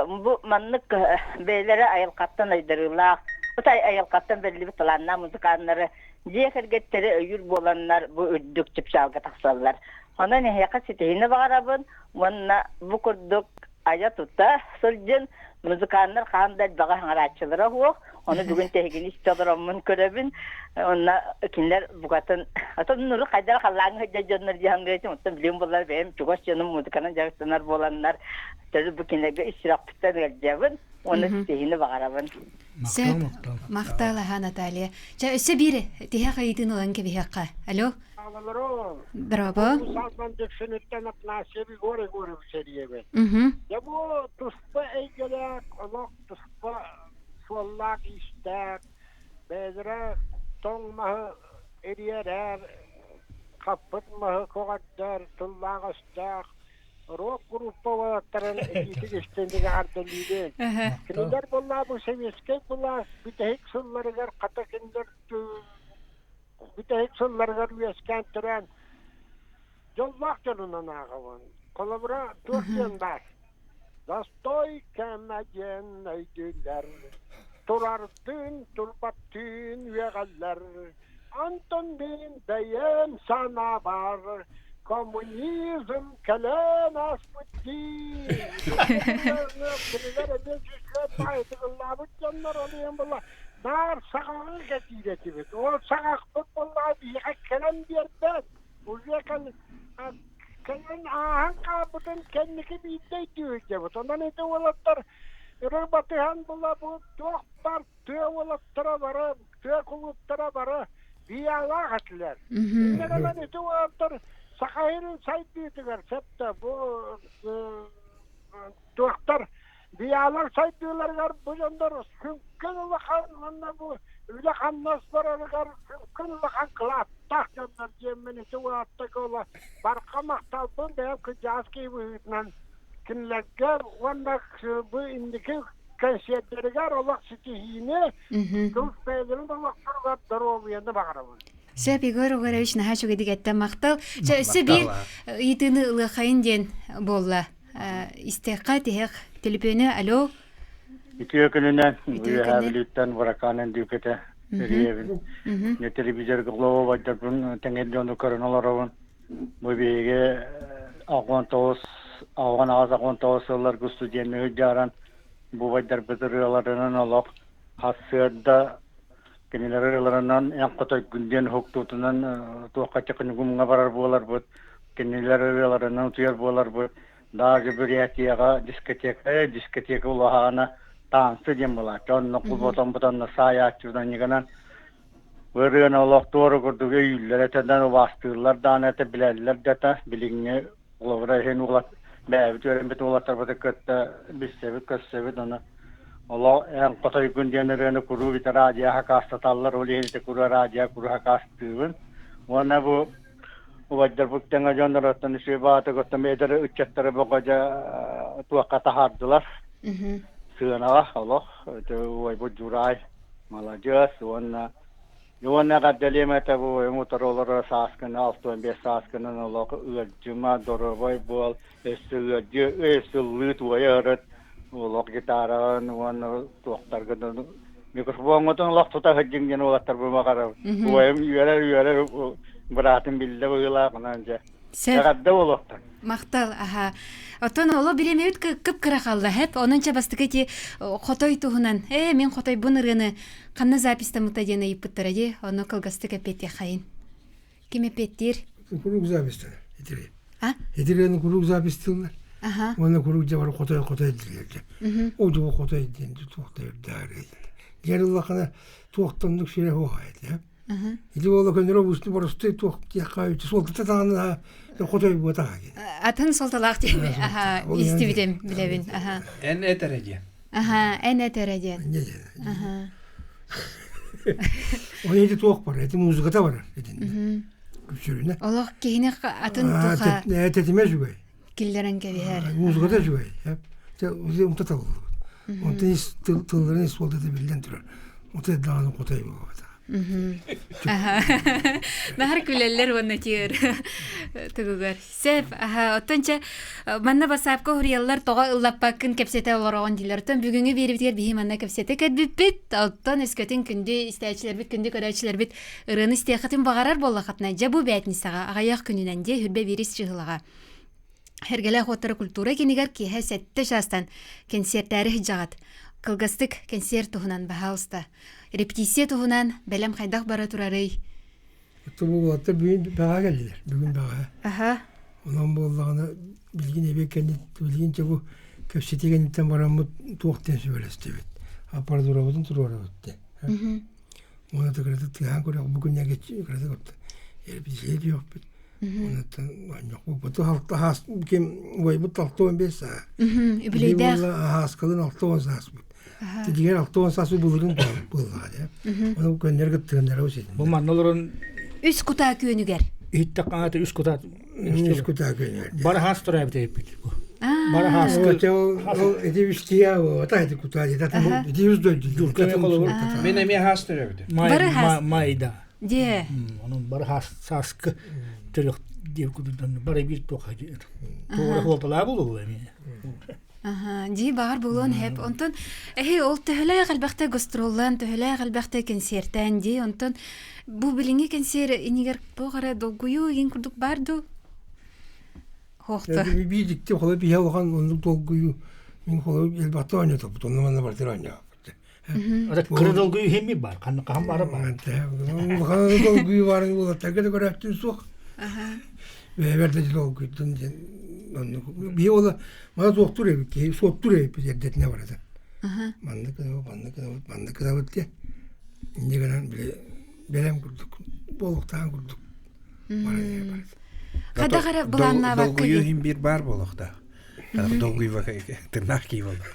bu manlık beylere ayılqattan aydırırlar. Bu ayılqattan belli bir talanlar muzikanları Jehergetleri öýür bolanlar bu öddük çıpşalga taksallar. Ona ne yaka sitehine bağırabın. Ona bu kurduk aya tutta. Sılcın muzikanlar kanında bağa hangaraççılara hoğuk. Onu bugün tehgini istadıramın körabın. Ona kinler bu katın. Atan nuru kaydar kalağın hıcca canlar cihan diyeceğim. Ota bilim bolar benim çoğaş canım muzikanın jarıstanar bolanlar. Tabi bu kinlerge iştiraklıktan geleceğim. Onu sitehine bağırabın. Sep maqtal ha Natalia. Ja öse biri tihe qaytın olan ke bihaqqa. Alo. Bravo. Sazdan düşünürken atnaşebi gore bir seriye be. Ya bu tuspa eygele kolak tuspa sollak işler. Bezre tonmahı eriyerer. Kapıtmahı kogaddar tullak işler. Rock grupa vaatların eğitim işlerinde ardılıydı. Kinler bunlar bu seviyeske bunlar bir tek sunlarılar katakinler bir tek sunlarılar üyesken tören yolmak canından ağavan. Kolabra Türkiye'nin var. Zastoy kemeyen neydiler. Turardın turbattın üyegaller. Anton bin deyem sana var. Komünizm kelen asputti. Kiriler edecekler baydıgılar bu canlar olayım bunlar. Dar sağağı getiretiyor. O sağağı bunlar bir kelen bir yerden. Bu kelen ahang kabudun kendisi bir de diyor. Ondan ete olatlar. Rıbatıhan bunlar bu doktor tüye olatlara varı. Tüye kulutlara varı. Bir Allah atlar. Ne kadar ete olatlar. Sakayırın saydılar septe bu doktor biyalar saydılar bu yonder sümkün olakan bu öyle kanlaslar olakan sümkün olakan kılat tak yonder cemmeni tuvatta kola barkamakta bu deyip kıcaz ki bu hütmen kinlerger onda bu indiki kansiyetlerger olak sitihine kız peydirin olak turgat daroğu yanında bakarabın. Sep Igor Ogarovich naha şu gedigette maqtal. Ja öse bir итini ылахайын ден болла. Истеqa tehek telefonu alo. İki gününden üyehavlitten varakanın dükete riyevin. Ne televizyon globo vajdarpun tengen koronaların bu bege ağan ağzaqontos gustujenni jaran bu vajdarpıtırılarının olaq hasırda kendilerinin en kısa günden huktutundan tuğka çıkın gumga varar bolar bu kendilerinin tuyar bolar bu daha bir yetiyaga diskotek ulahana tansı jembola jonno kubotan saya çurdan yiganan Vırığın Allah doğru kurduğu yüllere teden vastırlar, danete bilerler, deta bilinge olavra hen ulat, beyvit öğrenbet ulatlar bada kötte bissevit, kössevit ona. Allah en kısa gündenlerini kuru bir raciye hakastatallar, olihete kuru raciye kuru hakastığın. Ona bu vajjar buktenga jondarattan işe batı götte meydere üçettere bokaca tuakata hardılar. Sığınağa Allah, vay bu curay, malacağız, ona. Yuvanna kaddelimete bu motorları saskını, altın bir saskının olarak ürcüma doğru boy bol, esülüt vayarıt, olarak gitaran, yuvanna doktor kadın. Mikrofon otan lak tuta hacingin olatlar bu makara. Vayım üyeler bırakın bildi uyla kananca. Kadde olaktan. Maqtal aha. Oton ola bilemeyut kıpkıra kaldı hep. Onunca bastık ki xotoy tuhunan. Men xotoy bunırını kanna zapiste mutadena yıpıttıracı. Onu kılgastık epeti xayın. Kim epettir? Kuruk zapiste. Yetiri. Ha? Yetiri'nin kuruk zapistonlar. Aha. Onun kuruk var xotoy edilirdi. O da xotoy edildi. Tuğda dağırdı. Yarıllakına tuğdanlık şöyle o haydi. Или ола көнөрө бүстү боросты тук якка солтта тагына котой бота. Атын солталақ дейме. Аха, истибидем билебин. Аха. En eterece. Аха, эне тереден. Аха. Oyuncu tuğuk var, eti muzikata var. Küçülüne. Олох кейне атын туха Etime жугай. киллерен кебер. Muzikata жугай. Uzi umta tabu. Ondan is tılların is oldu da bilden durur. Ondan dağının kotayı bu. Нахар күлеллер онна тиер. Тугугар. Сеп, оттонча манна басапка хурияллар тога ыллаппакын кепсете олорогон дилер. Оттон бүгүнгү берибитер бихи манна кепсете кэдбиппит. Оттон эскөтүн күндү истечилер бит, күндү көрөчүлөр бит. Ырыны истехатын багарар боллакатна. Жабу бәйтнисага, агаяк күнүнөн де хүрбе вирис чыгылага. Хергеле хотары культура кенигер киһе сетте шастан концерттары хижагат. Кылгастык концерт туһунан баһалста. Репетиция туһунан белем хайдах бара турарый. Bu hatta bugün bağa geldiler. Bugün bağa. Аха. Ondan bollağına bilgin ebe kendi bilgince bu köşete kenditten varamı tuğukten söylesti. Apar durabudun turabudun. Ona da kırdı tıhan kuruyor. Bugün ne geçiyor kırdı koptu. Bir şey diyor. Ondan yok. Bu da halkta has kim vay bu taltoğun besa. Übüleyde. Has kalın altoğun sas bu. Diğer altoğun sası bulurun bullar ya. Onu gönderge gittiğinler o şey. Bu mannaların Üç kuta köyünüger. hittakkanata üst kutat. Üç kuta gönderdi. Bara has turayıp deyip bu. Aa. Bara has. O ediviştiya o ataydı kutaydı. Zaten ediviş döndü. Ben emi hastır evde. Bara has. Mayda. De. Onun bara has saskı türük diye kududan bara bir tokacı. Doğru holtalar bulu emi. Aha, di bağır bulun hep. Ondan ol töhele galbakta gastrollan, töhele galbakta konserten di. Ondan bu bilingi konser iniger boğara dolguyu yin kurduk bardu. Hoxta. Bir dikti kola bir yalan onu dolguyu min kola elbette oynadı. Bunun bana vardır oynadı. Ada kırı dolguyu hem mi var? Kan bara var. Bakan dolguyu var o da tekrar görettü sok. Aha. Ve verdi dolguydu. Bir ola bana doktor evi ki soktur evi bir yerde ne var da. Aha. Mandık da bitti. Ne kadar bile belem kurduk. Boluktan kurduk. Kada gara bulanna bak. Dolguyu hem bir bar bolukta. Dolguyu bak tırnak gibi oldu.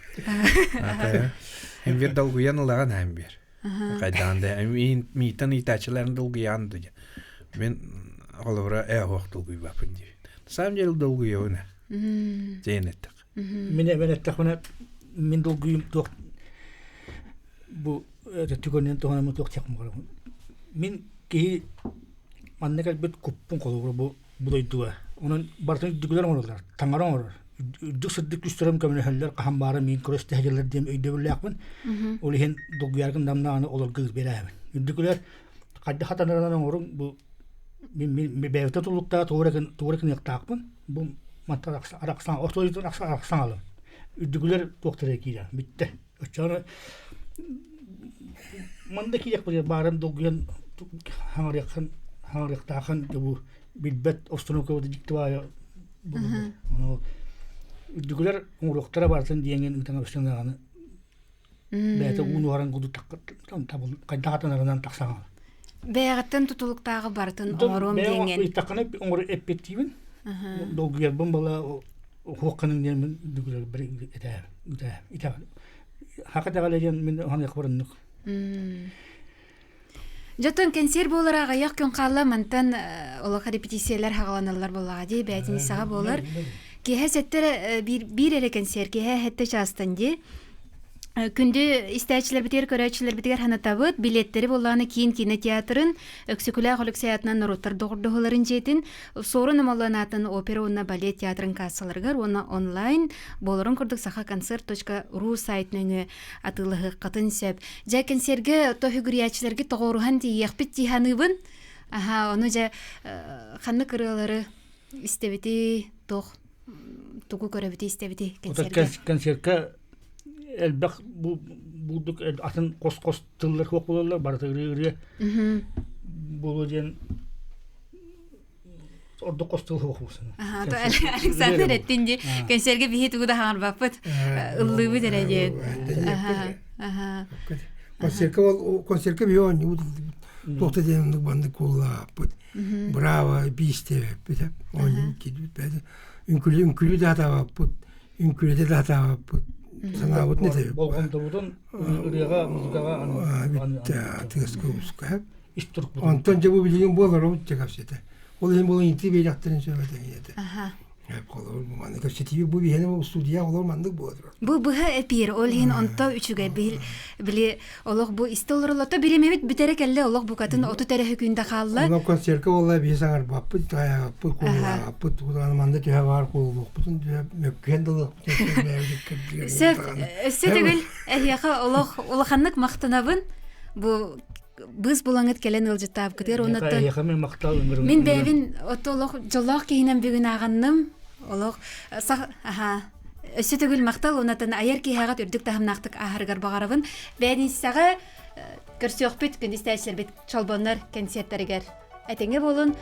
Hem bir dolguyan olagan hem bir. Kaydan da mitan itaçların dolguyandı. Ben olavra hoq dolguyu bakın diye. Samjel dolguyu ona. Cenettik. Mine ben ettakuna min dolguyu tok bu tükönen tohana tok çakmı. Min ki manne bit kuppun kolur bu doyduwa. Onun bartın dügüler olurlar. Tangaran olur. Düksüdük üstürüm kömüne heller kahambara min kroş tehceler diyem öyde böyle yakın. Olihen dolguyarkın damnağını olur kız beraber. Dügüler kaddi hatanlardan olurun bu min bevte tulukta tuğrakin yaktakpın. Bu matta araksan ortoydu araksan alın. Dügüler doktora gider. Bitti. Öçanı mandaki yakpı barın dolguyan hangar yaktakın bu bilbet ostonokovu diktivaya. Onu dügüler doktora barsın diyen ütene üstünden beyte unu haran kudu tabul kadda hatanlardan taksan. Beyagatan tutuluktagı bartın orum diyen. Ben takana onur effektivin. Dolguyer bombala hoqanın diyen dügüler bir iter. Hakata galayan min han yakbarınlık. Jotun konser bolara gayak gün qalla mantan ola repetisiyalar haqlanarlar bolaga di beytin isaga bolar. Ki hesetter bir ere konser ki hette şastan di. Күндү истечилер битер көрөчүлөр битер ханатабыт билеттери болланы кийин кинотеатрын өксүкүлө коллекциятынан нуруттар догордоголорун жетин сорун амаланатын опера онна балет театрын кассаларгар оны онлайн болорун курдук sahaconcert.ru сайтыныңы атылыгы катын сөп жа концертге тохугуриячилерге тогорухан тиехпит тиханыбын аха оны жа ханны кырылары истебити тох тугу көрөбүти истебити концертке elbak bulduk atın kos tıllar hoq bolarlar barata iri bulu diyen orada kos tıl hoq bolsun. Aha, to Alexander ettinci konserge bihi tugu da hangar bapıt ıllığı derece. Aha. Konserke bir oyun Тохта демдик банды куллаппыт. Браво, бистебеппит. Оны кидбит. Үнкүлү датабаппыт. Үнкүлү датабаппыт. Санабыт не деп. Болгондордон үряга музыкага Тыскыбыска. истурк. Антон жабу билген болар ол жагапсете. Ол эми болон инти бейлактырын сөбөтөйүнү. Аха. Колор маны капсетиби бу бихене студия олор мандык болот. Бу эпир ол хин онто үчүгө били олох бу истолорлото биремебит битере келле олох бу катын оту тере хүкүндө калла. Ана концертке олла бисаңар баппы тая бу кулла бу тулан манда тя бар куллук бутун мөккендылык. Сөтөгүл яха олох улаханнык мактанабын бу Біз болаңыт келен ылжытап кытыр онаттан. Мен бәбин отолох жолох кейінен бүгін ағанным. Олох өсі түгіл мақтал онаттан айыр кейхағат үрдік тахымнақтық ағарғар бағарабын. Бәдін саға көрсі өқпет күндіз тәсір бет чалбонлар концерттерігер. Әтеңе болын